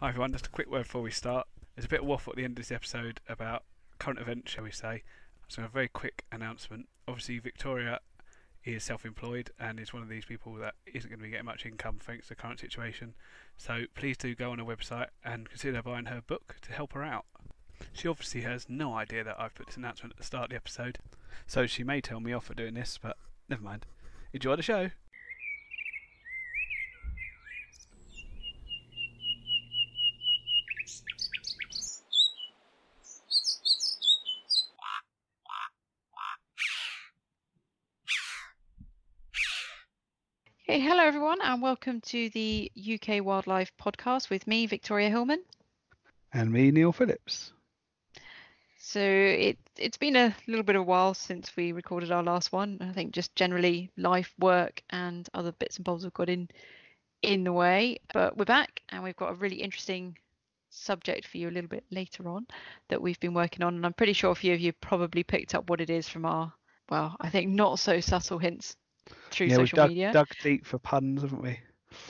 Hi everyone, just a quick word before we start. There's a bit of waffle at the end of this episode about current events, shall we say. So a very quick announcement. Obviously Victoria is self-employed and is one of these people that isn't going to be getting much income thanks to the current situation. So please do go on her website and consider buying her book to help her out. She obviously has no idea that I've put this announcement at the start of the episode, so she may tell me off for doing this, but never mind. Enjoy the show! Hey, hello everyone, and welcome to the UK Wildlife Podcast with me, Victoria Hillman. And me, Neil Phillips. So it's been a little bit of a while since we recorded our last one. I think just generally life, work, and other bits and bobs have got in the way. But we're back, and we've got a really interesting subject for you a little bit later on that we've been working on. And I'm pretty sure a few of you probably picked up what it is from our, well, I think not so subtle hints through social media. We've dug deep for puns, haven't we?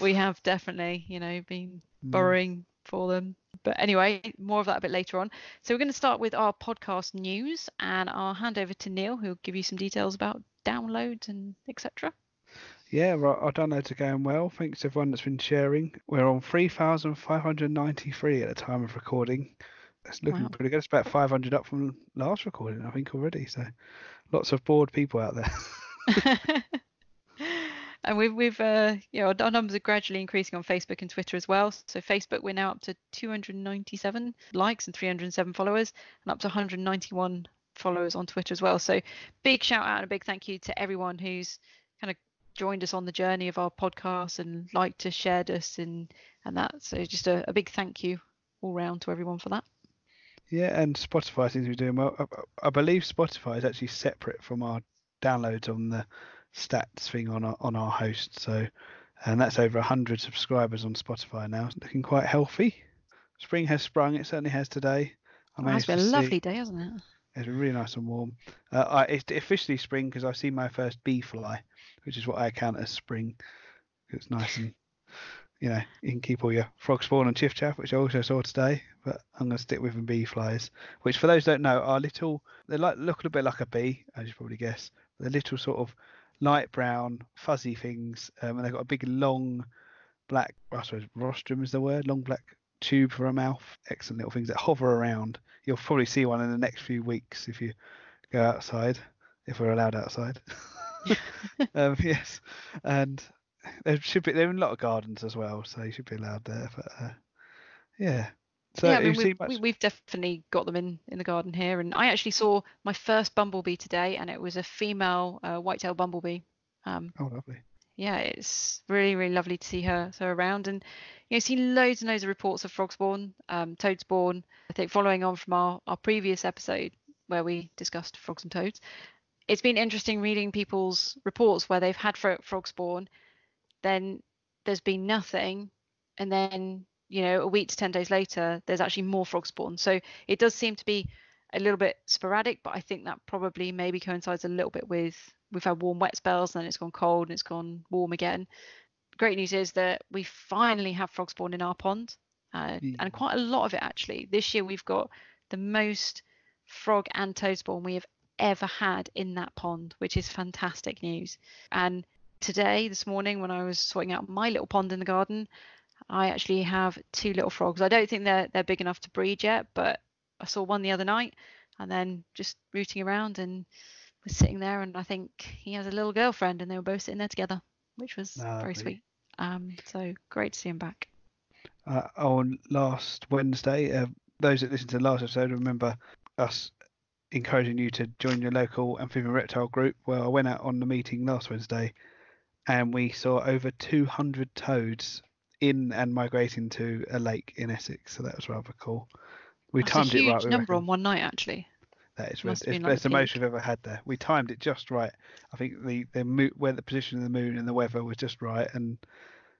We have definitely, been borrowing for them. But anyway, more of that a bit later on. So we're going to start with our podcast news, and I'll hand over to Neil, who'll give you some details about downloads and etc. Yeah, right, our downloads are going well. Thanks to everyone that's been sharing. We're on 3,593 at the time of recording. It's looking pretty good. It's about 500 up from last recording, I think, already. So lots of bored people out there. And we've our numbers are gradually increasing on Facebook and Twitter as well. So Facebook, we're now up to 297 likes and 307 followers, and up to 191 followers on Twitter as well. So big shout out and a big thank you to everyone who's kind of joined us on the journey of our podcast and liked us, shared us, and that. So just a big thank you all round to everyone for that. Yeah, and Spotify seems to be doing well. I believe Spotify is actually separate from our downloads on the stats thing on our host. So, and that's over 100 subscribers on Spotify now. It's looking quite healthy. Spring has sprung. It certainly has today. It's been a lovely day, hasn't it? It's been really nice and warm. It's officially spring because I've seen my first bee fly, which is what I count as spring. It's nice and, you can keep all your frog spawn and chiff chaff, which I also saw today, but I'm going to stick with the bee flies, which for those who don't know are they look a little bit like a bee, as you probably guess. They're little sort of light brown, fuzzy things, and they've got a big long black, I suppose rostrum is the word, long black tube for a mouth. Excellent little things that hover around. You'll probably see one in the next few weeks if you go outside, if we're allowed outside. Yes, and they're in a lot of gardens as well, so you should be allowed there. But yeah. So yeah, I mean, we've definitely got them in the garden here, and I actually saw my first bumblebee today, and it was a female white-tailed bumblebee. Oh, lovely. Yeah, it's really, really lovely to see her around, and seen loads and loads of reports of frog spawn, toad spawn. I think following on from our previous episode where we discussed frogs and toads, it's been interesting reading people's reports where they've had frog spawn, then there's been nothing, and then a week to 10 days later there's actually more frog spawn. So it does seem to be a little bit sporadic, but I think that probably maybe coincides a little bit with we've had warm wet spells and then it's gone cold and it's gone warm again. Great news is that we finally have frog spawn in our pond, and quite a lot of it actually. This year we've got the most frog and toad spawn we have ever had in that pond, which is fantastic news. And today, this morning, when I was sorting out my little pond in the garden, I actually have 2 little frogs. I don't think they're big enough to breed yet, but I saw one the other night and then just rooting around and was sitting there, and I think he has a little girlfriend, and they were both sitting there together, which was very sweet. So great to see him back. On last Wednesday, those that listened to the last episode remember us encouraging you to join your local amphibian reptile group. Well, I went out on the meeting last Wednesday and we saw over 200 toads in and migrating to a lake in Essex, so that was rather cool. We That's timed a huge it right. number on one night, actually. That is it's the most we've ever had there. We timed it just right. I think where the position of the moon and the weather was just right, and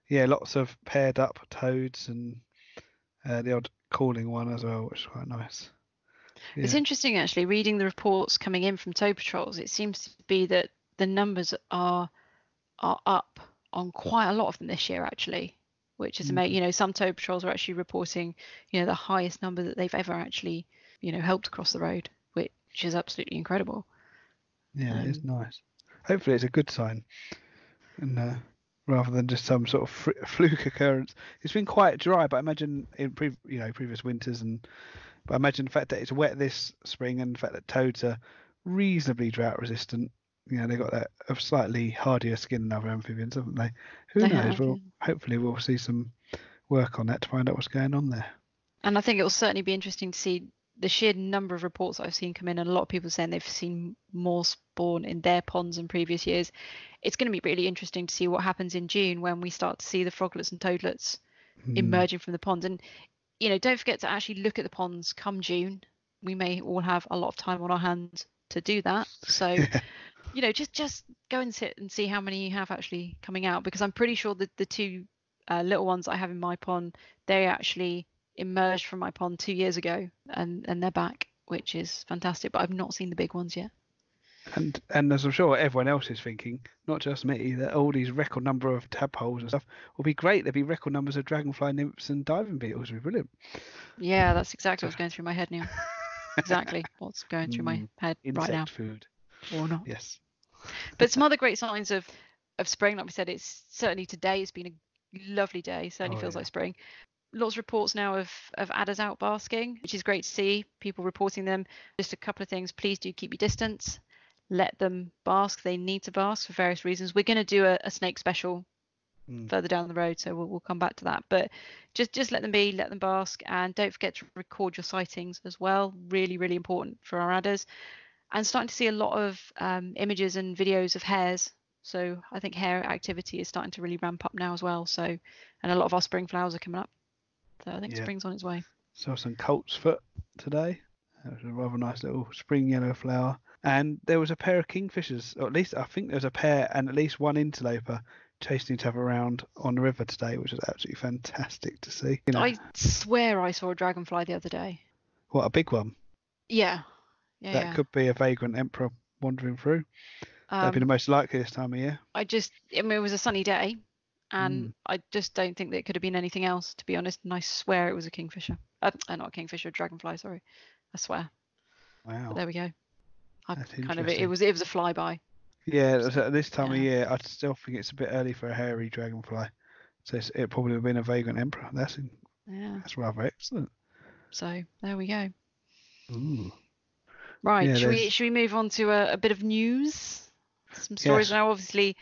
yeah, lots of paired up toads and the odd calling one as well, which is quite nice. Yeah. It's interesting actually reading the reports coming in from toad patrols. It seems to be that the numbers are up on quite a lot of them this year actually. which is amazing. You know, some tow patrols are actually reporting, you know, the highest number that they've ever actually, you know, helped across the road, which is absolutely incredible. Yeah, that is nice. Hopefully it's a good sign, and rather than just some sort of fluke occurrence. It's been quite dry, but I imagine in previous winters, but I imagine the fact that it's wet this spring and the fact that toads are reasonably drought resistant. You know, they've got that a slightly hardier skin than other amphibians, haven't they? Who knows? Well, hopefully we'll see some work on that to find out what's going on there. And I think it will certainly be interesting to see the sheer number of reports I've seen come in, and a lot of people saying they've seen more spawn in their ponds in previous years. It's going to be really interesting to see what happens in June when we start to see the froglets and toadlets emerging from the ponds. And, you know, don't forget to actually look at the ponds come June. We may all have a lot of time on our hands to do that. So, you know, just go and sit and see how many you have actually coming out, because I'm pretty sure that the two little ones I have in my pond, they actually emerged from my pond 2 years ago, and they're back, which is fantastic. But I've not seen the big ones yet. And as I'm sure everyone else is thinking, not just me, that all these record number of tadpoles and stuff will be great. There'll be record numbers of dragonfly nymphs and diving beetles. It'll be brilliant. Yeah, that's exactly what's going through my head now. Exactly what's going through my head right now. Insect food. Or not. Yes. But some other great signs of spring, like we said, it's certainly today has been a lovely day. Certainly feels like spring. Lots of reports now of adders out basking, which is great to see. People reporting them. Just a couple of things. Please do keep your distance. Let them bask. They need to bask for various reasons. We're going to do a snake special further down the road, so we'll come back to that. But just let them be, let them bask, and don't forget to record your sightings as well. Really, really important for our adders. And starting to see a lot of images and videos of hares. So I think hare activity is starting to really ramp up now as well. So, and a lot of our spring flowers are coming up. So I think spring's on its way. Saw some coltsfoot today. That was a rather nice little spring yellow flower. And there was a pair of kingfishers, or at least I think there was a pair and at least one interloper chasing each other around on the river today, which was absolutely fantastic to see. You know, I swear I saw a dragonfly the other day. What, a big one? Yeah. That could be a vagrant emperor wandering through. That'd be the most likely this time of year. I mean, it was a sunny day, and I just don't think that it could have been anything else, to be honest. And I swear it was a kingfisher. Not a kingfisher, a dragonfly. Sorry, I swear. Wow. But there we go. It was a flyby. Yeah, at this time of year, I still think it's a bit early for a hairy dragonfly. So it probably would have been a vagrant emperor. That's rather excellent. So there we go. Ooh. Right, yeah, should we move on to a bit of news? Some stories now. Obviously,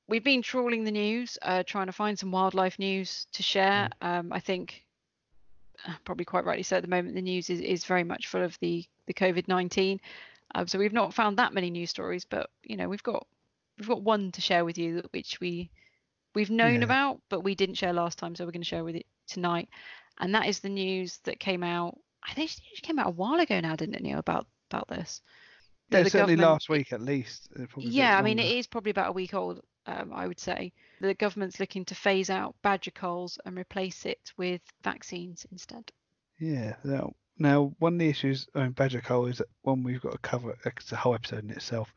we've been trawling the news, trying to find some wildlife news to share. I think, probably quite rightly so, at the moment the news is very much full of the COVID-19. So we've not found that many news stories, but you know we've got one to share with you, which we've known about, but we didn't share last time, so we're going to share with it tonight. And that is the news that came out. I think it came out a while ago now, didn't it, Neil, about this? Yeah, certainly last week at least. Yeah, I mean, it is probably about a week old, I would say. The government's looking to phase out badger culls and replace it with vaccines instead. Yeah. Now one of the issues, badger cull is one we've got to cover. It's a whole episode in itself.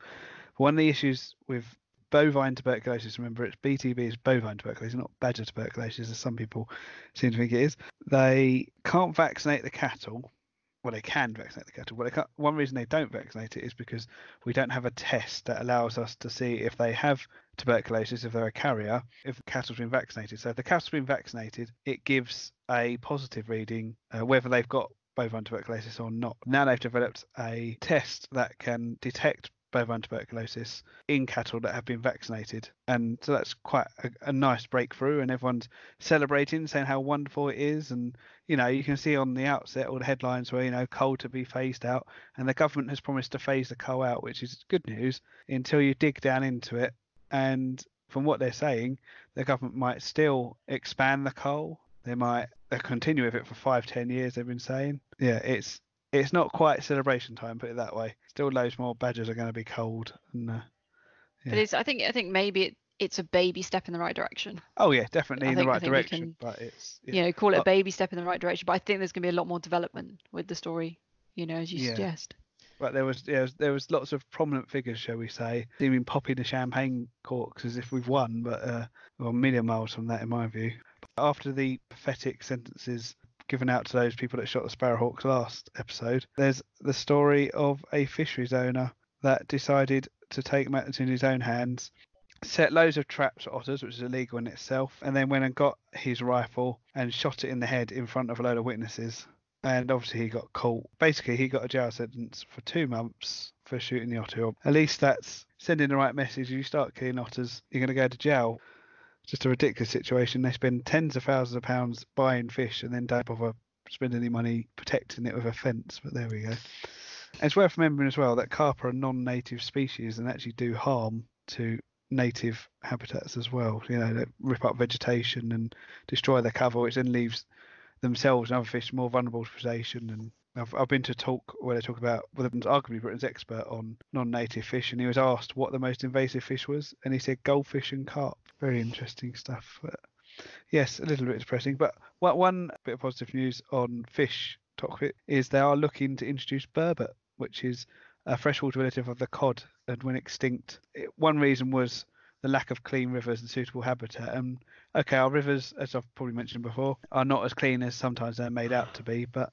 One of the issues with bovine tuberculosis, remember it's BTB is bovine tuberculosis, not badger tuberculosis, as some people seem to think it is. They can't vaccinate the cattle. Well, they can vaccinate the cattle, but one reason they don't vaccinate it is because we don't have a test that allows us to see if they have tuberculosis, if they're a carrier, if the cattle's been vaccinated. So if the cattle's been vaccinated, it gives a positive reading whether they've got bovine tuberculosis or not. Now they've developed a test that can detect bovine tuberculosis in cattle that have been vaccinated, and so that's quite a nice breakthrough, and everyone's celebrating, saying how wonderful it is. And you know, you can see on the outset all the headlines where, you know, cull to be phased out, and the government has promised to phase the cull out, which is good news until you dig down into it. And from what they're saying, the government might still expand the cull. They'll continue with it for 5-10 years, they've been saying. Yeah, it's not quite celebration time, put it that way. Still loads more badgers are going to be culled. And, But I think maybe it's a baby step in the right direction. Oh yeah, definitely in the right direction. But it's call it a baby step in the right direction. But I think there's going to be a lot more development with the story, you know, as you suggest. But there was lots of prominent figures, shall we say, even popping the champagne corks as if we've won, but we're a million miles from that in my view. After the pathetic sentences given out to those people that shot the sparrowhawks last episode, there's the story of a fisheries owner that decided to take matters in his own hands, set loads of traps for otters, which is illegal in itself, and then went and got his rifle and shot it in the head in front of a load of witnesses. And obviously he got caught. Basically, he got a jail sentence for 2 months for shooting the otter. At least that's sending the right message. If you start killing otters, you're going to go to jail. Just a ridiculous situation. They spend tens of thousands of pounds buying fish and then don't bother spending any money protecting it with a fence. But there we go. And it's worth remembering as well that carp are a non-native species and actually do harm to native habitats as well. You know, they rip up vegetation and destroy their cover, which then leaves themselves and other fish more vulnerable to predation. And I've been to a talk where they talk about, well, arguably Britain's expert on non-native fish, and he was asked what the most invasive fish was, and he said goldfish and carp. Very interesting stuff. But yes, a little bit depressing. But one bit of positive news on fish topic is they are looking to introduce burbot, which is a freshwater relative of the cod and went extinct. One reason was the lack of clean rivers and suitable habitat. And okay, our rivers, as I've probably mentioned before, are not as clean as sometimes they're made out to be, but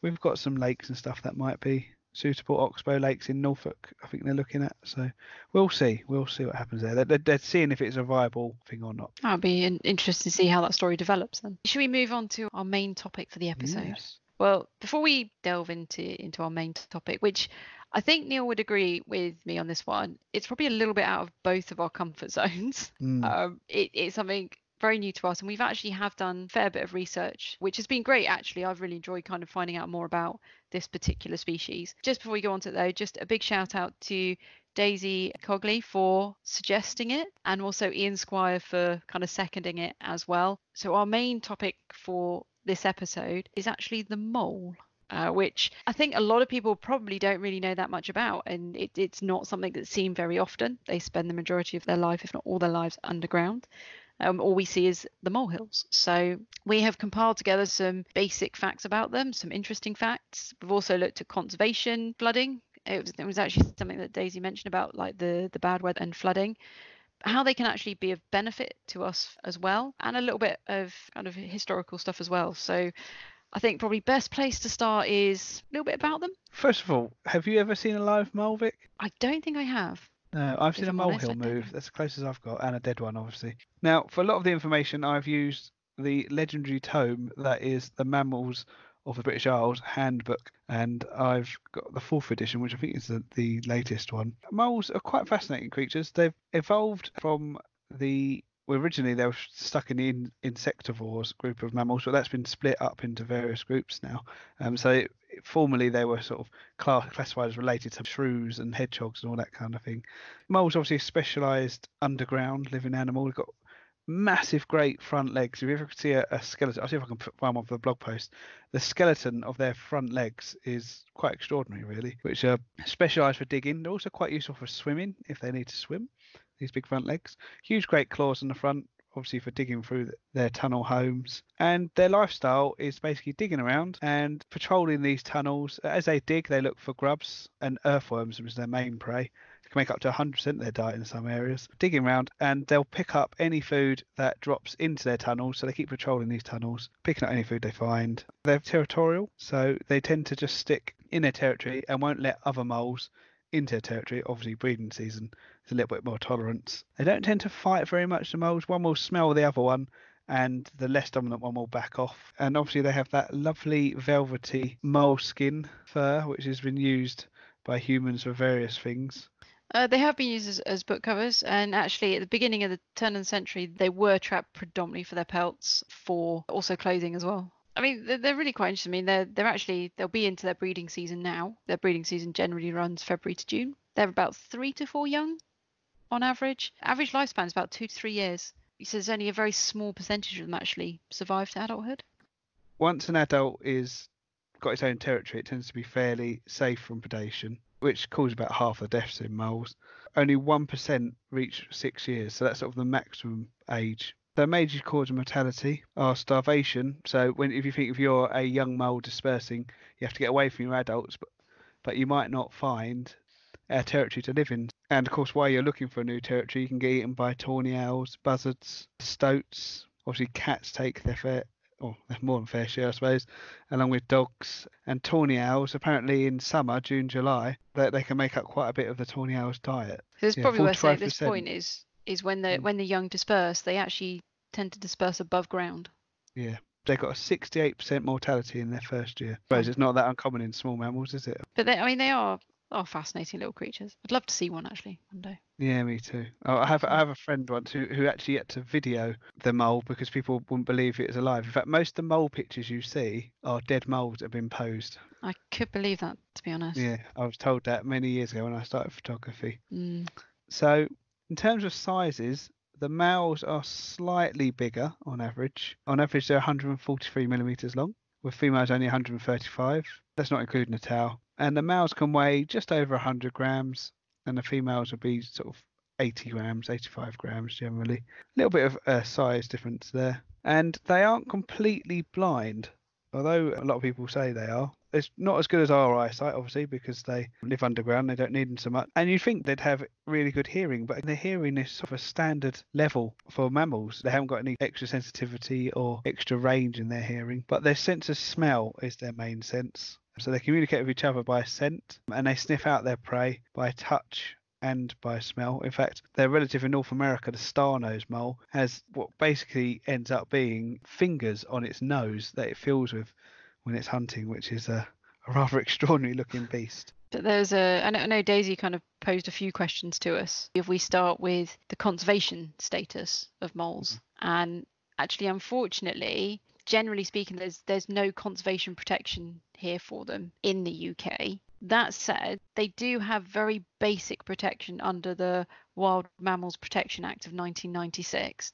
we've got some lakes and stuff that might be suitable. Oxbow Lakes in Norfolk, I think they're looking at. So we'll see what happens there. They're seeing if it's a viable thing or not. That'll be interesting to see how that story develops then. Should we move on to our main topic for the episode? Yes. Well, before we delve into our main topic, which I think Neil would agree with me on this one, it's probably a little bit out of both of our comfort zones. It's something very new to us, and we've actually have done a fair bit of research, which has been great actually. I've really enjoyed kind of finding out more about this particular species. Just before we go on to it though, just a big shout out to Daisy Cogley for suggesting it, and also Ian Squire for kind of seconding it as well. So our main topic for this episode is actually the mole, which I think a lot of people probably don't really know that much about, and it's not something that's seen very often. They spend the majority of their life, if not all their lives, underground. All we see is the molehills. So we have compiled together some basic facts about them, some interesting facts. We've also looked at conservation, flooding. It was actually something that Daisy mentioned about, like the bad weather and flooding, how they can actually be of benefit to us as well, and a little bit of kind of historical stuff as well. So I think probably best place to start is a little bit about them. First of all, have you ever seen a live mole, Vic? I don't think I have. No, I've seen a molehill move. That's the closest I've got, and a dead one, obviously. Now, for a lot of the information, I've used the legendary tome that is the Mammals of the British Isles Handbook, and I've got the 4th edition, which I think is the latest one. Moles are quite fascinating creatures. They've evolved from originally they were stuck in the insectivores group of mammals, but that's been split up into various groups now. So formerly they were sort of classified as related to shrews and hedgehogs and all that kind of thing. Moles obviously a specialised underground living animal. They've got massive, great front legs. If you ever see a skeleton, I'll see if I can find one for the blog post. The skeleton of their front legs is quite extraordinary, really, which are specialised for digging. They're also quite useful for swimming if they need to swim. These big front legs, huge great claws on the front, obviously for digging through their tunnel homes. And their lifestyle is basically digging around and patrolling these tunnels. As they dig, they look for grubs and earthworms, which is their main prey. They can make up to 100% of their diet in some areas. Digging around, and they'll pick up any food that drops into their tunnels. So they keep patrolling these tunnels, picking up any food they find. They're territorial, so they tend to just stick in their territory and won't let other moles into their territory. Obviously breeding season, there's a little bit more tolerance. They don't tend to fight very much, the moles. One will smell the other one, and the less dominant one will back off. And obviously they have that lovely velvety mole skin fur, which has been used by humans for various things. They have been used as book covers, and actually at the beginning of the turn of the century they were trapped predominantly for their pelts, for also clothing as well. I mean, they're really quite interesting. I mean, they'll be into their breeding season now. Their breeding season generally runs February to June. They're about 3 to 4 young on average. Average lifespan is about 2 to 3 years. He says only a very small percentage of them actually survive to adulthood. Once an adult is got its own territory, it tends to be fairly safe from predation, which causes about half the deaths in moles. Only 1% reach 6 years, so that's sort of the maximum age. The major cause of mortality are starvation. So if you're a young mole dispersing, you have to get away from your adults, but you might not find a territory to live in. And of course, while you're looking for a new territory, you can get eaten by tawny owls, buzzards, stoats, Obviously, cats take their fair, or more than fair share, I suppose, along with dogs and tawny owls. Apparently, in summer, June, July, they can make up quite a bit of the tawny owl's diet. So it's Yeah, probably worth saying at this 45%. point is when the young disperse, they actually tend to disperse above ground. Yeah, they got a 68% mortality in their first year. I Oh. suppose it's not that uncommon in small mammals, is it? But they are fascinating little creatures. I'd love to see one actually one day. Yeah, me too. Oh, I have a friend once who actually had to video the mole because people wouldn't believe it was alive. In fact, most of the mole pictures you see are dead moles that have been posed. I could believe that, to be honest. Yeah, I was told that many years ago when I started photography. Mm. So, in terms of sizes, the males are slightly bigger on average. On average, they're 143 millimeters long, with females only 135. That's not including the tail. And the males can weigh just over 100 grams, and the females would be sort of 80 grams, 85 grams generally. A little bit of size difference there. And they aren't completely blind, although a lot of people say they are. It's not as good as our eyesight, obviously, because they live underground. They don't need them so much. And you'd think they'd have really good hearing, but their hearing is sort of a standard level for mammals. They haven't got any extra sensitivity or extra range in their hearing, but their sense of smell is their main sense. So they communicate with each other by scent, and they sniff out their prey by touch and by smell. In fact, their relative in North America, the star-nosed mole, has what basically ends up being fingers on its nose that it feels with when it's hunting, which is a rather extraordinary looking beast. But I know Daisy kind of posed a few questions to us. If we start with the conservation status of moles, and actually, unfortunately, generally speaking, there's no conservation protection here for them in the UK. That said, they do have very basic protection under the Wild Mammals Protection Act of 1996.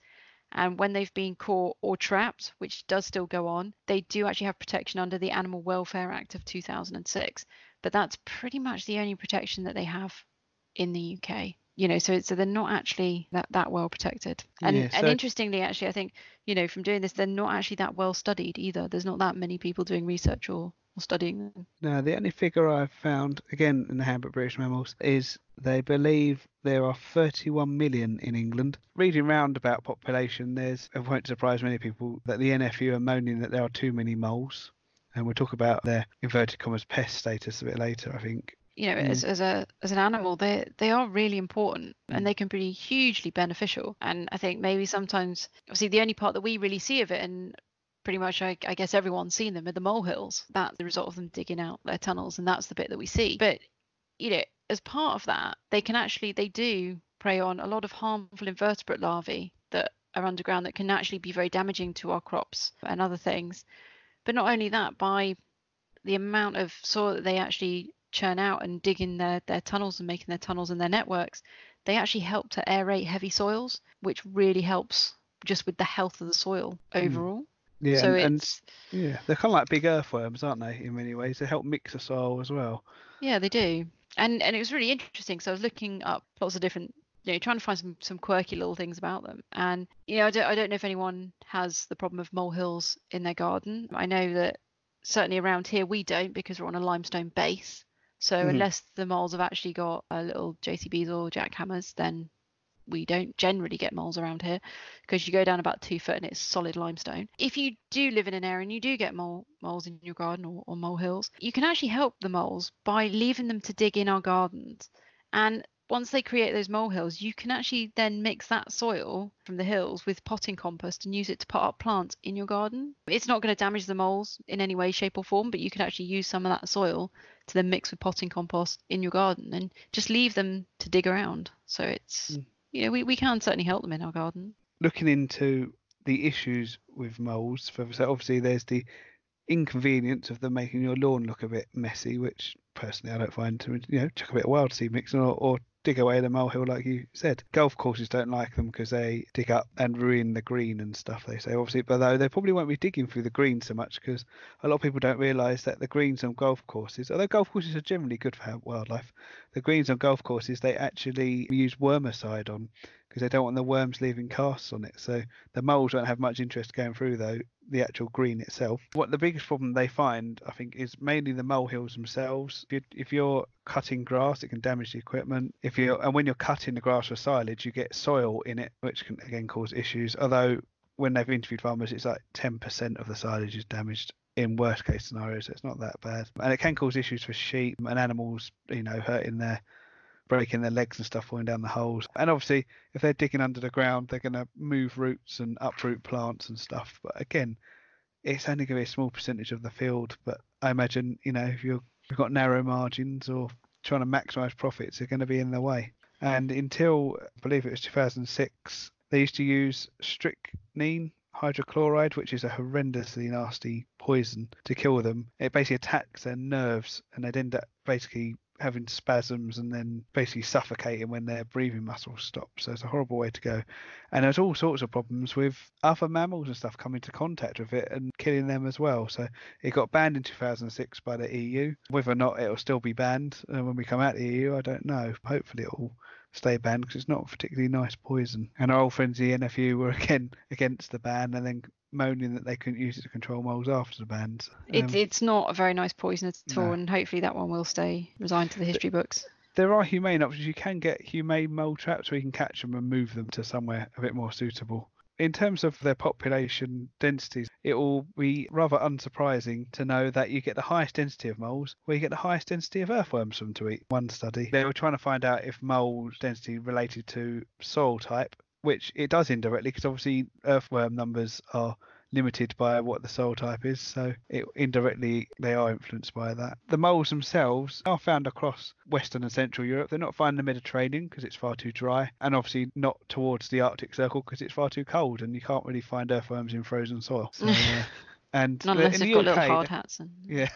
And when they've been caught or trapped, which does still go on, they do actually have protection under the Animal Welfare Act of 2006. But that's pretty much the only protection that they have in the UK. So they're not actually that well protected. And interestingly, actually, I think, from doing this, they're not actually that well studied either. There's not that many people doing research or studying them. No, the only figure I've found, again in the Handbook of British Mammals, is they believe there are 31 million in England. Reading round about population, it won't surprise many people that the NFU are moaning that there are too many moles. And we'll talk about their inverted commas pest status a bit later, I think. As an animal, they are really important and they can be hugely beneficial. And I think maybe sometimes, obviously, the only part that we really see of it, and pretty much I guess everyone's seen them, are the molehills. That's the result of them digging out their tunnels, and that's the bit that we see. But as part of that, they do prey on a lot of harmful invertebrate larvae that are underground that can actually be very damaging to our crops and other things. But not only that, by the amount of soil that they actually churn out and dig in their tunnels and making their tunnels and their networks, they actually help to aerate heavy soils, which really helps just with the health of the soil overall. Yeah, so they're kind of like big earthworms, aren't they, in many ways? They help mix the soil as well. Yeah, they do. And it was really interesting. So I was looking up lots of different, trying to find some quirky little things about them. And, I don't know if anyone has the problem of molehills in their garden. I know that certainly around here we don't, because we're on a limestone base. So unless the moles have actually got little JCBs or jackhammers, then we don't generally get moles around here, because you go down about 2 foot and it's solid limestone. If you do live in an area and you do get moles in your garden or molehills, you can actually help the moles by leaving them to dig in our gardens. And once they create those molehills, you can actually then mix that soil from the hills with potting compost and use it to pot up plants in your garden. It's not going to damage the moles in any way, shape or form, but you can actually use some of that soil to then mix with potting compost in your garden and just leave them to dig around. So it's, we can certainly help them in our garden. Looking into the issues with moles, so obviously there's the inconvenience of them making your lawn look a bit messy, which personally I don't find to, chuck a bit of wild seed mix or dig away the molehill like you said. Golf courses don't like them because they dig up and ruin the green and stuff, they say, obviously, but though they probably won't be digging through the green so much, because a lot of people don't realise that the greens on golf courses, although golf courses are generally good for wildlife, the greens on golf courses they actually use wormicide on, because they don't want the worms leaving casts on it. So the moles won't have much interest going through the actual green itself. What the biggest problem they find, I think, is mainly the molehills themselves. If you're cutting grass, it can damage the equipment. And when you're cutting the grass for silage, you get soil in it, which can again cause issues. Although when they've interviewed farmers, it's like 10% of the silage is damaged in worst case scenarios. So it's not that bad. And it can cause issues for sheep and animals, breaking their legs and stuff, falling down the holes. And obviously, if they're digging under the ground, they're going to move roots and uproot plants and stuff. But again, it's only going to be a small percentage of the field. But I imagine, if you've got narrow margins or trying to maximise profits, they're going to be in the way. And until, I believe it was 2006, they used to use strychnine hydrochloride, which is a horrendously nasty poison, to kill them. It basically attacks their nerves, and they'd end up basically having spasms and then basically suffocating when their breathing muscles stop. So it's a horrible way to go. And there's all sorts of problems with other mammals and stuff coming into contact with it and killing them as well. So it got banned in 2006 by the EU. Whether or not it'll still be banned when we come out of the EU, I don't know. Hopefully it'll stay banned because it's not a particularly nice poison. And our old friends the NFU were again against the ban and then moaning that they couldn't use it to control moles after the ban. It's not a very nice poison at all, No. and hopefully that one will stay resigned to the history books. There are humane options. You can get humane mole traps where you can catch them and move them to somewhere a bit more suitable. In terms of their population densities, it will be rather unsurprising to know that you get the highest density of moles where you get the highest density of earthworms from to eat. One study, they were trying to find out if mole density related to soil type, which it does indirectly because obviously earthworm numbers are limited by what the soil type is, so indirectly they are influenced by that. The moles themselves are found across Western and Central Europe. They're not found in the Mediterranean because it's far too dry, and obviously not towards the Arctic Circle because it's far too cold, and you can't really find earthworms in frozen soil. So, and not unless in they've the got UK, little hard hats. Yeah.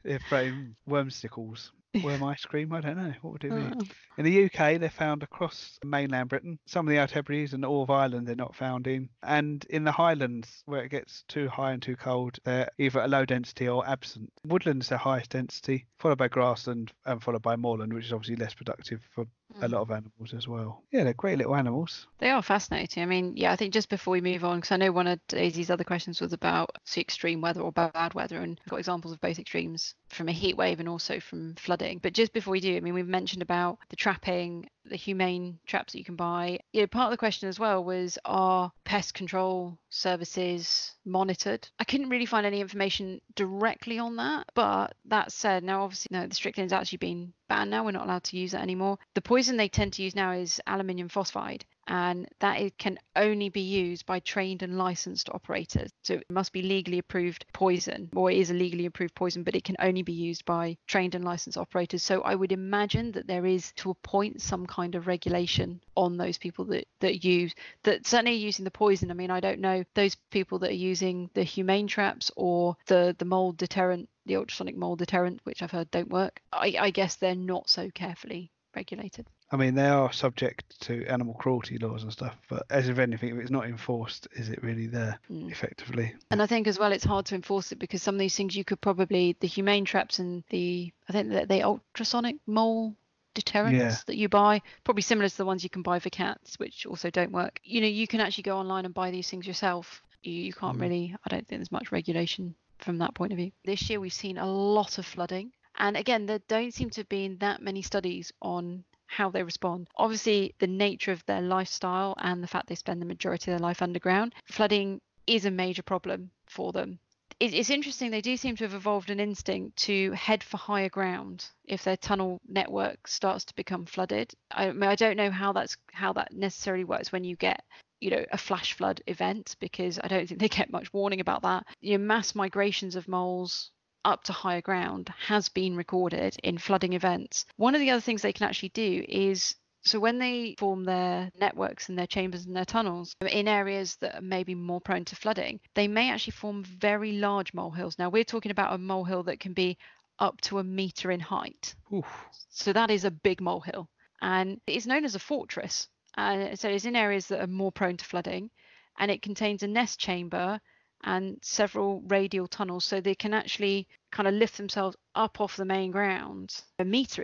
They're throwing wormsticles. Worm ice cream? I don't know. What would it be? In the UK, they're found across mainland Britain. Some of the Outer Hebrides and all of Ireland they're not found in. And in the Highlands, where it gets too high and too cold, they're either at low density or absent. Woodland's the highest density, followed by grassland and followed by moorland, which is obviously less productive for a lot of animals as well. Yeah, they're great little animals. They are fascinating. I mean, I think just before we move on, because I know one of Daisy's other questions was about extreme weather or bad weather, and got examples of both extremes from a heat wave and also from flooding. But just before we do, I mean, we've mentioned about the trapping, the humane traps that you can buy. Part of the question as well was, are pest control services monitored? I couldn't really find any information directly on that, but that said, now obviously the strychnine's actually been banned now. We're not allowed to use that anymore. The poison they tend to use now is aluminium phosphide, and that it can only be used by trained and licensed operators. So it must be legally approved poison, or it is a legally approved poison, but it can only be used by trained and licensed operators. So I would imagine that there is, to a point, some kind of regulation on those people that use, that certainly using the poison. I mean, I don't know those people that are using the humane traps or the mold deterrent, the ultrasonic mold deterrent, which I've heard don't work. I guess they're not so carefully regulated. I mean, they are subject to animal cruelty laws and stuff, but as with anything, if it's not enforced, is it really there effectively? And I think as well, it's hard to enforce it because some of these things you could probably, the humane traps and I think that the ultrasonic mole deterrents that you buy, probably similar to the ones you can buy for cats, which also don't work. You can actually go online and buy these things yourself. You can't really, I don't think there's much regulation from that point of view. This year we've seen a lot of flooding. And again, there don't seem to have been that many studies on how they respond. Obviously, the nature of their lifestyle and the fact they spend the majority of their life underground, flooding is a major problem for them. It's interesting, they do seem to have evolved an instinct to head for higher ground if their tunnel network starts to become flooded. I mean, I don't know how that necessarily works when you get a flash flood event, because I don't think they get much warning about that. Mass migrations of moles up to higher ground has been recorded in flooding events. One of the other things they can actually do is, so when they form their networks and their chambers and their tunnels in areas that are maybe more prone to flooding, they may actually form very large molehills. Now we're talking about a molehill that can be up to 1 meter in height. Oof. So that is a big molehill, and it is known as a fortress. So it's in areas that are more prone to flooding, and it contains a nest chamber and several radial tunnels, so they can actually kind of lift themselves up off the main ground. 1 meter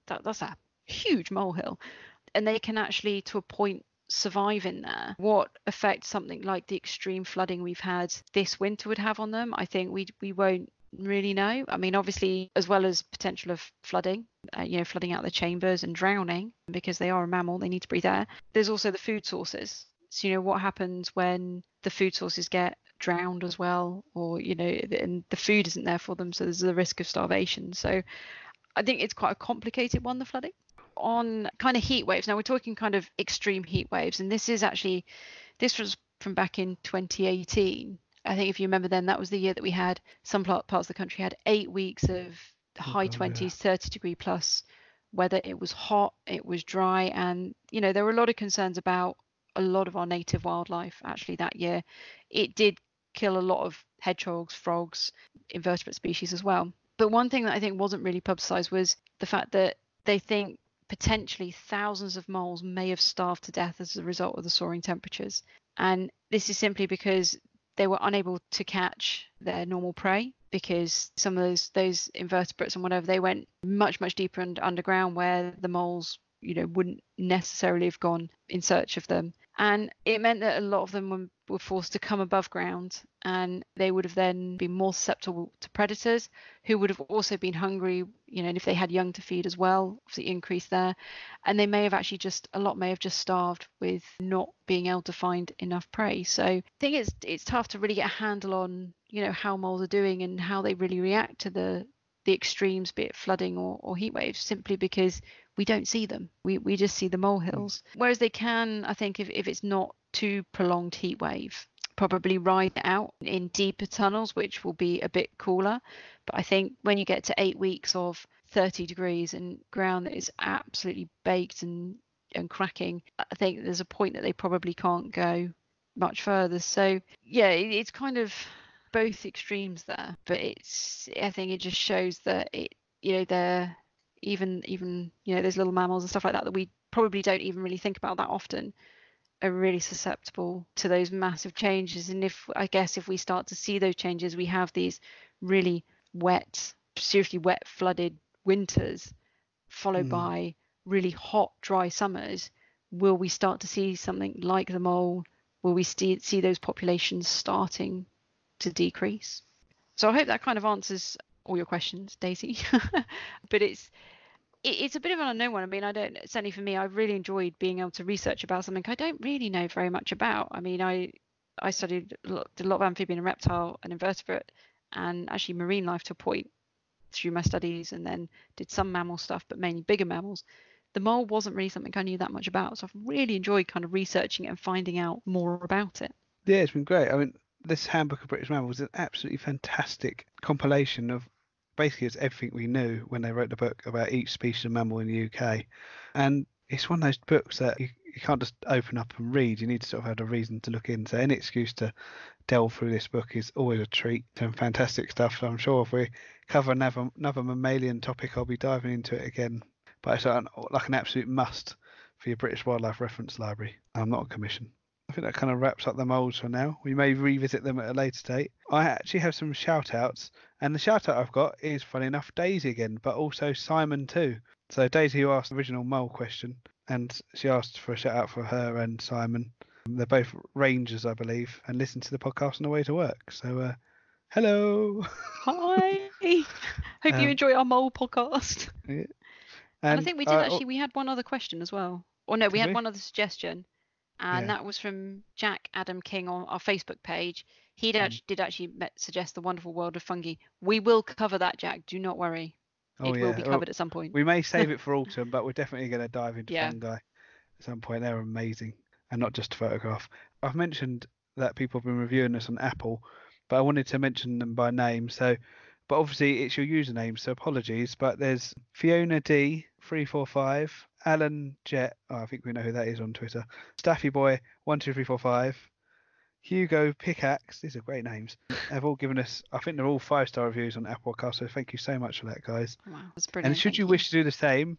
that's a huge molehill, and they can actually, to a point, survive in there. What effect something like the extreme flooding we've had this winter would have on them, I think we won't really know. I mean, obviously, as well as potential of flooding, flooding out the chambers and drowning, because they are a mammal, they need to breathe air. There's also the food sources. So, what happens when the food sources get drowned as well, or, and the food isn't there for them. So there's the risk of starvation. So I think it's quite a complicated one, the flooding. On kind of heat waves, now we're talking kind of extreme heat waves, and this was from back in 2018. I think if you remember then, that was the year that we had some parts of the country had 8 weeks of high 20s, 30 degree plus weather. It was hot, it was dry, and there were a lot of concerns about a lot of our native wildlife actually that year. It did kill a lot of hedgehogs, frogs, invertebrate species as well. But one thing that I think wasn't really publicized was the fact that they think potentially thousands of moles may have starved to death as a result of the soaring temperatures. And this is simply because they were unable to catch their normal prey, because some of those invertebrates and whatever, they went much, much deeper underground where the moles, wouldn't necessarily have gone in search of them. And it meant that a lot of them were forced to come above ground, and they would have then been more susceptible to predators who would have also been hungry, and if they had young to feed as well, obviously increase there. And they may have actually a lot may have just starved with not being able to find enough prey. So I think it's tough to really get a handle on, how moles are doing and how they really react to the extremes, be it flooding or heat waves, simply because we don't see them. We just see the molehills. Whereas they can, I think, if it's not too prolonged heat wave, probably ride it out in deeper tunnels, which will be a bit cooler. But I think when you get to 8 weeks of 30 degrees and ground that is absolutely baked and cracking, I think there's a point that they probably can't go much further. So yeah, it's kind of both extremes there, but I think it just shows that they're even those little mammals and stuff like that we probably don't even really think about that often, are really susceptible to those massive changes. And if we start to see those changes, we have these really wet, seriously wet, flooded winters followed by really hot, dry summers, will we start to see something like the mole? Will we see those populations starting to decrease? So I hope that kind of answers all your questions, Daisy. But it's a bit of an unknown one. I mean, certainly for me, I've really enjoyed being able to research about something I don't really know very much about. I mean, I did a lot of amphibian and reptile and invertebrate and actually marine life to a point through my studies, and then did some mammal stuff, but mainly bigger mammals. The mole wasn't really something I knew that much about. So I've really enjoyed kind of researching it and finding out more about it. Yeah, it's been great. I mean, this Handbook of British Mammals is an absolutely fantastic compilation of basically it's everything we knew when they wrote the book about each species of mammal in the UK. And it's one of those books that you can't just open up and read. You need to sort of have a reason to look into. Any excuse to delve through this book is always a treat. Some fantastic stuff. So I'm sure if we cover another mammalian topic, I'll be diving into it again. But it's like an absolute must for your British Wildlife Reference Library. I'm not on commission. I think that kind of wraps up the moles for now. We may revisit them at a later date. I actually have some shout outs, and the shout out I've got is, funny enough, Daisy again, but also Simon too. So Daisy, who asked the original mole question, and she asked for a shout out for her and Simon. They're both rangers, I believe, and listen to the podcast on the way to work. So hello. Hi. Hope you enjoy our mole podcast. Yeah. And I think we did we had one other question as well. Or no, we had one other suggestion. And that was from Jack Adam King on our Facebook page. He did actually suggest the wonderful world of fungi. We will cover that, Jack. Do not worry. It will be covered at some point. We may save it for autumn, but we're definitely going to dive into fungi at some point. They're amazing, and not just to photograph. I've mentioned that people have been reviewing us on Apple, but I wanted to mention them by name. So, but obviously it's your username, so apologies. But there's Fiona D345. Alan Jet, I think we know who that is on Twitter. Staffy Boy 12345, Hugo Pickaxe. These are great names. They've all given us, I think they're all 5-star reviews on Apple Podcasts. So thank you so much for that, guys. Wow, that's brilliant. And should you wish to do the same,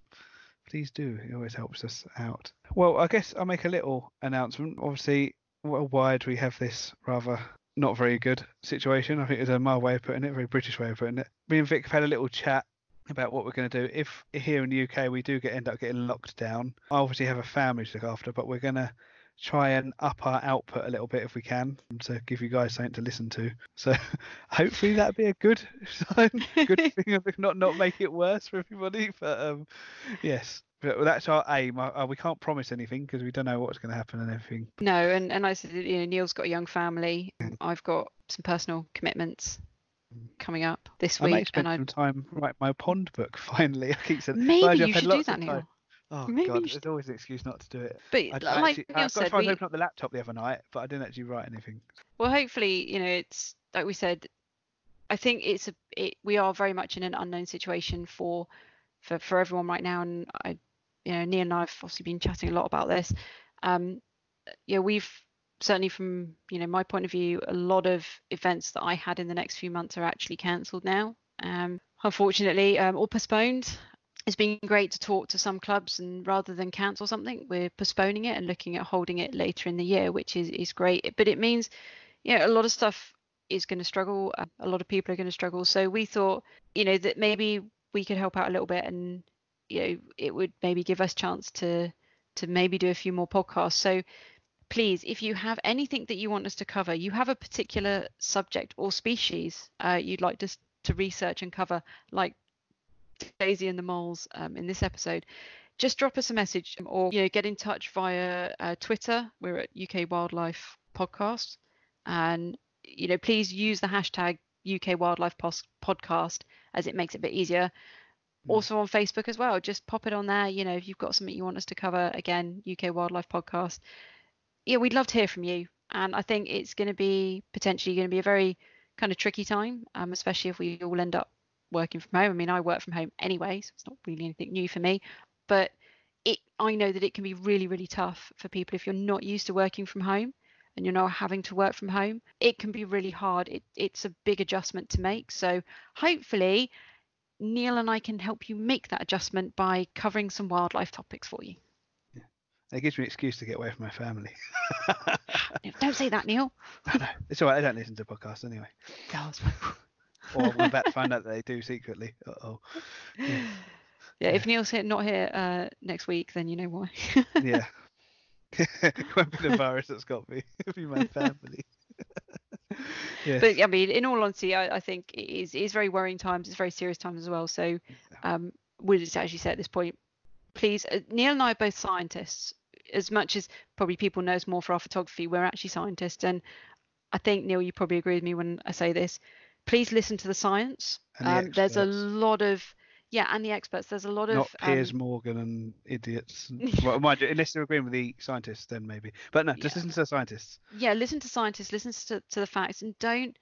please do. It always helps us out. Well, I guess I'll make a little announcement. Obviously, worldwide we have this rather not very good situation. I think it's a mild way of putting it, a very British way of putting it. Me and Vic have had a little chat about what we're going to do if here in the UK we do end up getting locked down. I obviously have a family to look after, but we're going to try and up our output a little bit if we can, to give you guys something to listen to. So hopefully that'd be a good sign, good thing, not make it worse for everybody. But yes, But that's our aim. We can't promise anything because we don't know what's going to happen and everything. No, and I said, Neil's got a young family. I've got some personal commitments coming up this I may week, spend and some time writing my pond book finally. I keep saying, maybe I've you had should do lots that, of time. Neil. Oh Maybe God, you should. there's always an excuse not to do it. But I like actually, Neil I got as said, far as opening up the laptop the other night, but I didn't actually write anything. well, hopefully, it's like we said. I think we are very much in an unknown situation for everyone right now, and Neil and I have obviously been chatting a lot about this. We've certainly from my point of view, a lot of events that I had in the next few months are actually cancelled now. Unfortunately, or postponed. It's been great to talk to some clubs, and rather than cancel something, we're postponing it and looking at holding it later in the year, which is great. But it means, a lot of stuff is going to struggle. A lot of people are going to struggle. So we thought, that maybe we could help out a little bit, and it would maybe give us chance to maybe do a few more podcasts. So please, if you have anything that you want us to cover, you have a particular subject or species you'd like us to research and cover, like Daisy and the moles in this episode, just drop us a message or get in touch via Twitter. We're at UK Wildlife Podcast, and please use the hashtag UK Wildlife Podcast, as it makes it a bit easier. Also on Facebook as well, just pop it on there. If you've got something you want us to cover, again, UK Wildlife Podcast. We'd love to hear from you, and I think it's going to be potentially a very kind of tricky time, especially if we all end up working from home. I mean, I work from home anyway, so it's not really anything new for me, but I know that it can be really, really tough for people if you're not used to working from home and you're not having to work from home. It can be really hard. It's a big adjustment to make. So hopefully Neil and I can help you make that adjustment by covering some wildlife topics for you. It gives me an excuse to get away from my family. Don't say that, Neil. No, it's all right. I don't listen to podcasts anyway. Or I'm about to find out that they do secretly. Uh-oh. Yeah, if Neil's not here next week, then you know why. Yeah. It won't be the virus that's got me. It'll be my family. Yes. But I mean, in all honesty, I think it is very worrying times. It's very serious times as well. So we'll just actually say at this point, please, Neil and I are both scientists. As much as probably people know us more for our photography, we're actually scientists. And I think, Neil, you probably agree with me when I say this. Please listen to the science. There's a lot of, and the experts. There's a lot of... Not Piers Morgan and idiots. Well, mind you, unless they're agreeing with the scientists, then maybe. But no, just listen to the scientists. Yeah, listen to scientists, listen to the facts, and don't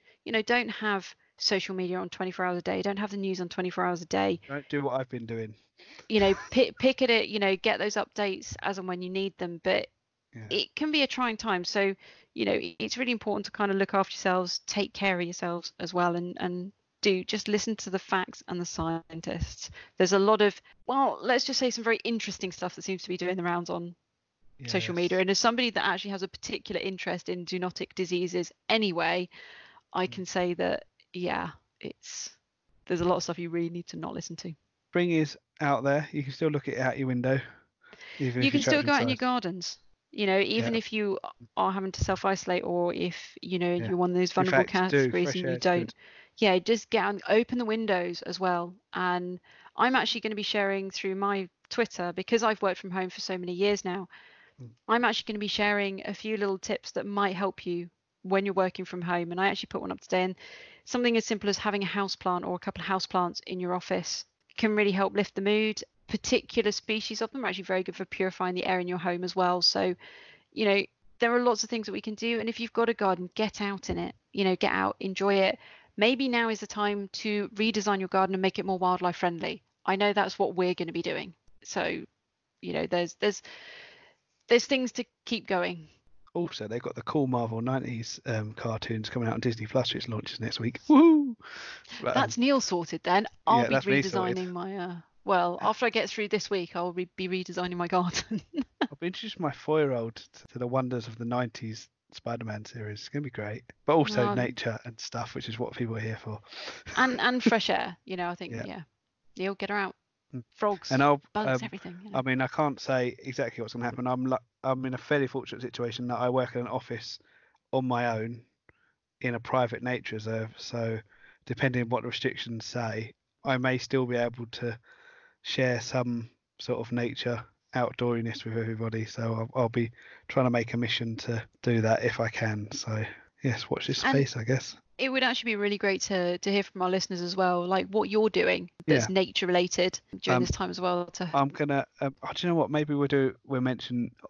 have social media on 24 hours a day. Don't have the news on 24 hours a day. Don't do what I've been doing. Pick at it, get those updates as and when you need them. But it can be a trying time. So, it's really important to kind of look after yourselves, take care of yourselves as well, and just listen to the facts and the scientists. There's a lot of, let's just say some very interesting stuff that seems to be doing the rounds on social media. And as somebody that actually has a particular interest in zoonotic diseases anyway, I can say that, there's a lot of stuff you really need to not listen to. Spring is out there. You can still look at it out your window. You can still go out in your gardens. Even if you are having to self-isolate, or if you're one of those vulnerable categories and you don't, just get out, open the windows as well. And I'm actually going to be sharing through my Twitter, because I've worked from home for so many years now. I'm actually going to be sharing a few little tips that might help you when you're working from home. And I actually put one up today, and something as simple as having a houseplant or a couple of houseplants in your office can really help lift the mood. Particular species of them are actually very good for purifying the air in your home as well. So, there are lots of things that we can do. And if you've got a garden, get out in it, get out, enjoy it. Maybe now is the time to redesign your garden and make it more wildlife friendly. I know that's what we're going to be doing. So, there's things to keep going. Also, they've got the cool Marvel 90s cartoons coming out on Disney Plus, which launches next week. Woo! That's Neil sorted then. I'll be redesigning my after I get through this week, I'll be redesigning my garden. I'll be introducing my 4-year-old to the wonders of the 90s Spider-Man series. It's going to be great. But also nature and stuff, which is what people are here for. and fresh air, I think, Neil, get her out. Frogs, bugs, everything. I mean, I can't say exactly what's going to happen. I'm in a fairly fortunate situation that I work in an office on my own in a private nature reserve. So depending on what the restrictions say, I may still be able to share some sort of nature outdooriness with everybody. So I'll be trying to make a mission to do that if I can. So yes, watch this And space, I guess. it would actually be really great to hear from our listeners as well, like what you're doing that's Yeah. nature related during Um, this time as well. I'm gonna. Oh, do you know what? Maybe we'll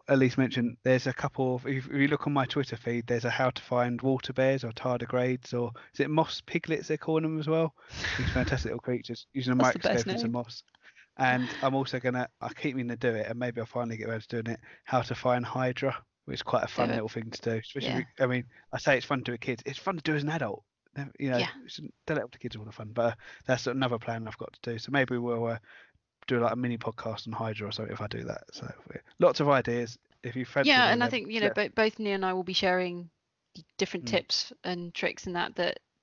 at least mention. There's a couple of. If you look on my Twitter feed, there's a how to find water bears or tardigrades, or is it moss piglets they're calling them as well? These fantastic little creatures using a That's the best microscope and some name. moss. And I'm also gonna. I keep meaning to do it, and maybe I'll finally get around to doing it. How to find hydra, which is quite a Do fun it. little thing to do. Especially, Yeah. I mean, I say it's fun to do with kids. It's fun to do as an adult. You know, Yeah. don't let the kids all the fun. But that's another plan I've got to do. So maybe we'll do like a mini podcast on Hydra or something if I do that. So lots of ideas. If you fancy Yeah, any of and I them, think, you know, both Nia and I will be sharing different Mm. tips and tricks and that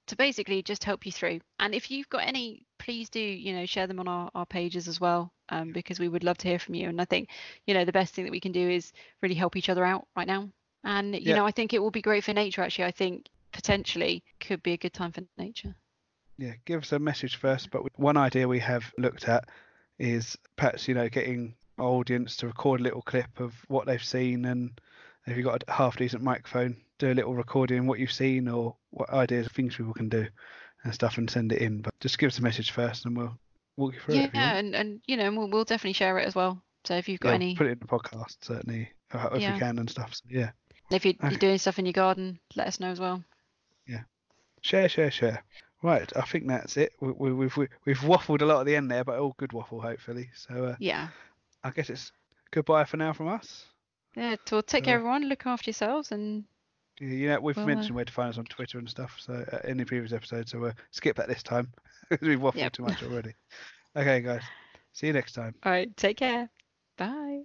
to basically just help you through. And if you've got any, please do, you know, share them on our pages as well, because we would love to hear from you. And I think, you know, the best thing that we can do is really help each other out right now. And, you know, I think it will be great for nature, actually. I think potentially could be a good time for nature. Yeah, give us a message first. But one idea we have looked at is perhaps, you know, getting our audience to record a little clip of what they've seen, and if you've got a half decent microphone, do a little recording of what you've seen or what ideas, things people can do and stuff, and send it in. But just give us a message first, and we'll walk you through it if you want. and you know, we'll definitely share it as well. So if you've got We'll any, put it in the podcast certainly if we can and stuff. So yeah. if you're Okay. doing stuff in your garden, let us know as well. Yeah. Share. Right, I think that's it. We've waffled a lot at the end there, but all good waffle, hopefully. So Yeah. I guess it's goodbye for now from us. Yeah. So take care, everyone. Look after yourselves, and Yeah, we've mentioned where to find us on Twitter and stuff. So in the previous episode, so we'll skip that this time because we've waffled too much already. Okay, guys. See you next time. All right. Take care. Bye.